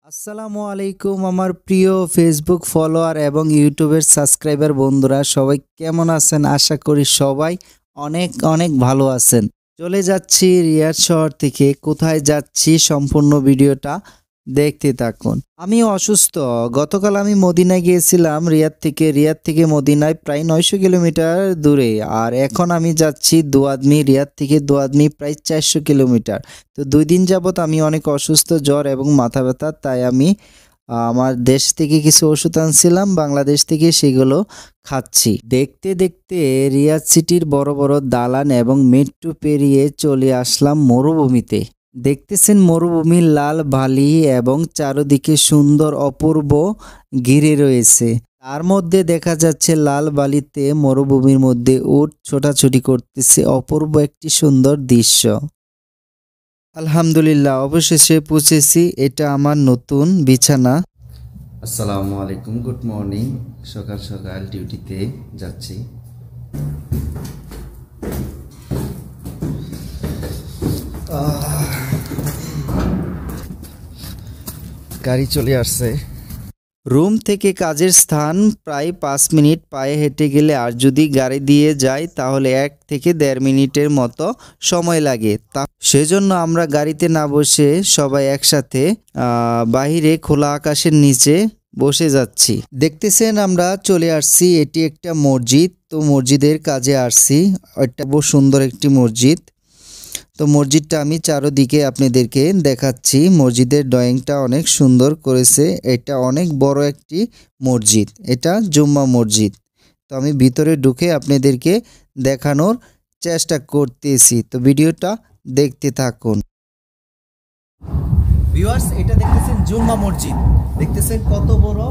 আসসালামু আলাইকুম আমার প্রিয় ফেসবুক ফলোয়ার এবং ইউটিউবের সাবস্ক্রাইবার বন্ধুরা, সবাই কেমন আছেন? আশা করি সবাই অনেক অনেক ভালো আছেন। চলে যাচ্ছি রিয়াদ শহর থেকে। কোথায় যাচ্ছি সম্পূর্ণ ভিডিওটা দেখতে থাকুন। আমি অসুস্থ। গতকাল আমি মদিনায় গিয়েছিলাম রিয়াদ থেকে মদিনায় প্রায় 900 কিলোমিটার দূরে। আর এখন আমি যাচ্ছি দোয়াদমি। রিয়াদ থেকে দোয়াদমি প্রায় 400 কিলোমিটার। তো 2 দিন যাবত আমি অনেক অসুস্থ, জ্বর এবং মাথা ব্যথা। তাই আমি আমার দেশ থেকে কিছু ওষুধ আনছিলাম বাংলাদেশ থেকে, সেগুলো খাচ্ছি। দেখতে দেখতে রিয়াদ সিটির বড় বড় দালান এবং মেট্রো পেরিয়ে চলে আসলাম মরুভূমিতে। দেখতেছেন মরুভূমির লাল বালি এবং চারদিকে সুন্দর অপূর্ব ঘিরে রয়েছে। তার মধ্যে দেখা যাচ্ছে লাল বালিতে মরুভূমির মধ্যে উট ছোটাছুটি করতেছে, অপূর্ব একটি সুন্দর দৃশ্য। আলহামদুলিল্লাহ, অবশেষে পৌঁছেছি। এটা আমার নতুন বিছানা। আসসালামু আলাইকুম, গুড মর্নিং। সকাল সকাল ডিউটিতে যাচ্ছি। গাড়ি চলে আসছে। রুম থেকে কাজের স্থান প্রায় 5 মিনিট পায়ে হেঁটে গেলে, আর যদি গাড়ি দিয়ে যাই তাহলে 1 থেকে 1.5 মিনিটের মতো সময় লাগে। সেজন্য আমরা গাড়িতে না বসে সবাই একসাথে বাহিরে খোলা আকাশের নিচে বসে যাচ্ছি। দেখতেছেন আমরা চলে আসছি। এটি একটা মসজিদ। তো মসজিদের কাজে আসছি। এটা বহু সুন্দর একটি মসজিদ। তো মসজিদটা আমি চারদিকে আপনাদেরকে দেখাচ্ছি। মসজিদের ড্রয়িংটা অনেক সুন্দর করেছে। এটা অনেক বড় একটি মসজিদ। এটা জুম্মা মসজিদ। তো আমি ভিতরে ঢুকে আপনাদেরকে দেখানোর চেষ্টা করতেছি। তো ভিডিওটা দেখতে থাকুন। ভিউয়ার্স, এটা দেখতেছেন জুম্মা মসজিদ। দেখতেছেন কত বড়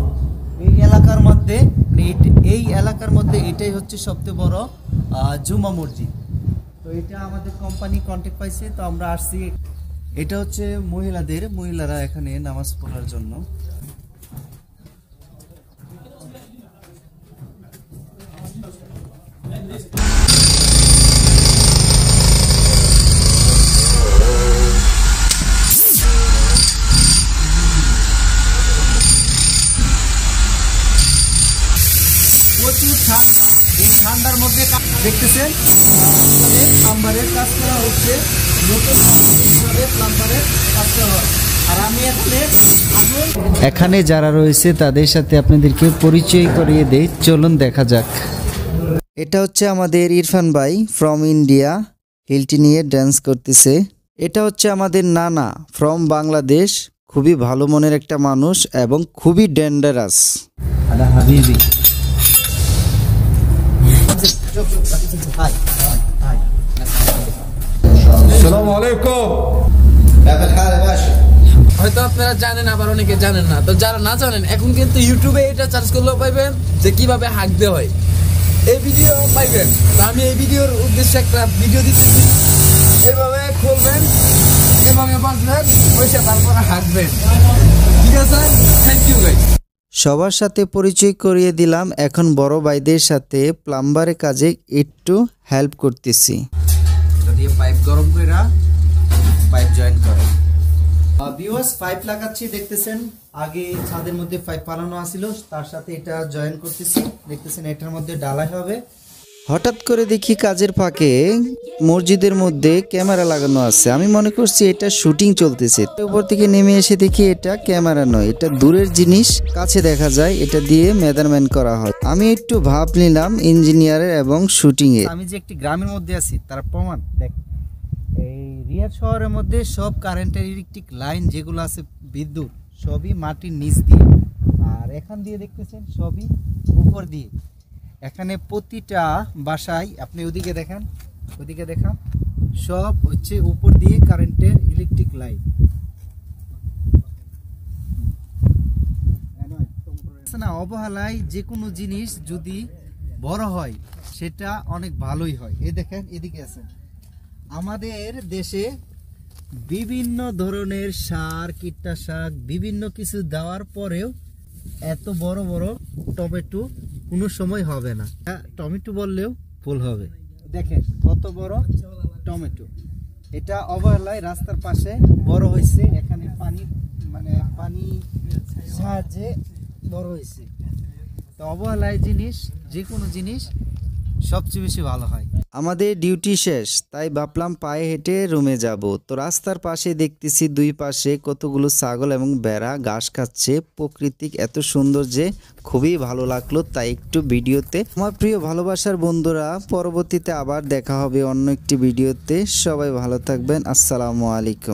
এই এলাকার মধ্যে। এই এলাকার মধ্যে এটাই হচ্ছে সবচেয়ে বড় জুম্মা মসজিদ। তো এটা আমাদের কোম্পানি কন্ট্যাক্ট পাইছে, তো আমরা আসছি। এটা হচ্ছে মহিলারা এখানে নামাজ পড়ার জন্য। প্রচুর ঠান্ডা। এই ঠান্ডার মধ্যে দেখতেছেন প্লাম্বারের কাজ করা হচ্ছে। নতুন প্লাম্বারের কাজ করা হয়। আর আমি এখানে যারা রয়েছে তাদের সাথে আপনাদেরকে পরিচয় করিয়ে দেই। চলুন দেখা যাক। এটা হচ্ছে আমাদের ইরফান ভাই ফ্রম ইন্ডিয়া, হিলটি নিয়ে ড্যান্স করতেছে। এটা হচ্ছে আমাদের নানা ফ্রম বাংলাদেশ। খুবই ভালো মনের একটা মানুষ এবং খুবই ডেঞ্জারাস। হাবিবি হয়তো আপনারা জানেন, আবার অনেকে জানেন না। তো যারা না জানেন, এখন কিন্তু ইউটিউবে এটা সার্চ করলেও পাইবেন যে কিভাবে হাঁকতে হয়। এই ভিডিও পাইবেন। তো আমি এই ভিডিওর উদ্দেশ্যে একটা ভিডিও দিতেছি। এইভাবে খুলবেন, এভাবে বাঁচবেন, পয়সা তারপরে হাঁকবেন। ঠিক আছে? Thank you guys. সবার সাথে পরিচয় করিয়ে দিলাম। এখন বড় ভাইদের সাথে প্লাম্বারের কাজে একটু হেল্প করতেছি। এটা দিয়ে পাইপ গরম করে পাইপ জয়েন করে। ভিউয়ার্স, পাইপ লাগাচ্ছি। দেখতেছেন আগে ছাদের মধ্যে পাইপ পালানো আছিল, তার সাথে এটা জয়েন করতেছি। দেখতেছেন এটার মধ্যে ডালাই হবে। হঠাৎ করে দেখি কাজের ফাঁকে মসজিদের মধ্যে ক্যামেরা লাগানো আছে। আমি মনে করছি এটা শুটিং চলতেছে। উপর থেকে নেমে এসে দেখি এটা ক্যামেরা নয়, এটা দূরের জিনিস কাছে দেখা যায়। এটা দিয়ে মেজারমেন্ট করা হয়। আমি একটু ভাব নিলাম ইঞ্জিনিয়ারের এবং শুটিং এর। আমি যে একটি গ্রামের মধ্যে আছি তার প্রমাণ দেখ। এই রিয়াদ শহরের মধ্যে সব কারেন্টের ইলেকট্রিক লাইন যেগুলো আছে, বিদ্যুৎ, সবই মাটির নিচ দিয়ে। আর এখান দিয়ে দেখতেছেন সবই উপর দিয়ে। এখানে প্রতিটা বাসায়, আপনি ওদিকে দেখান, সব হচ্ছে উপর দিয়ে কারেন্টের ইলেকট্রিক লাইন। না, অবহেলায় যে কোনো জিনিস যদি বড় হয় সেটা অনেক ভালোই হয়। এই দেখেন এদিকে আছে। আমাদের দেশে বিভিন্ন ধরনের সার, কীটনাশক, বিভিন্ন কিছু দেওয়ার পরেও এত বড় বড় টমেটো কোনো সময় হবে না। টমেটো বললেও ভুল হবে। দেখেন কত বড় টমেটো। এটা অবহেলায় রাস্তার পাশে বড় হয়েছে। এখানে পানি সাহায্যে বড় হয়েছে। তো অবহেলায় জিনিস, যে কোনো জিনিস সবচেয়ে বেশি ভালো হয়। আমাদের ডিউটি শেষ, তাই ভাবলাম পায়ে হেঁটে রুমে যাব। তো রাস্তার পাশে দেখতেছি দুই পাশে কতগুলো ছাগল এবং ভেড়া ঘাস খাচ্ছে। প্রকৃতিক এত সুন্দর যে খুবই ভালো লাগলো, তাই একটু ভিডিওতে। আমার প্রিয় ভালোবাসার বন্ধুরা, পরবর্তীতে আবার দেখা হবে অন্য একটি ভিডিওতে। সবাই ভালো থাকবেন। আসসালামু আলাইকুম।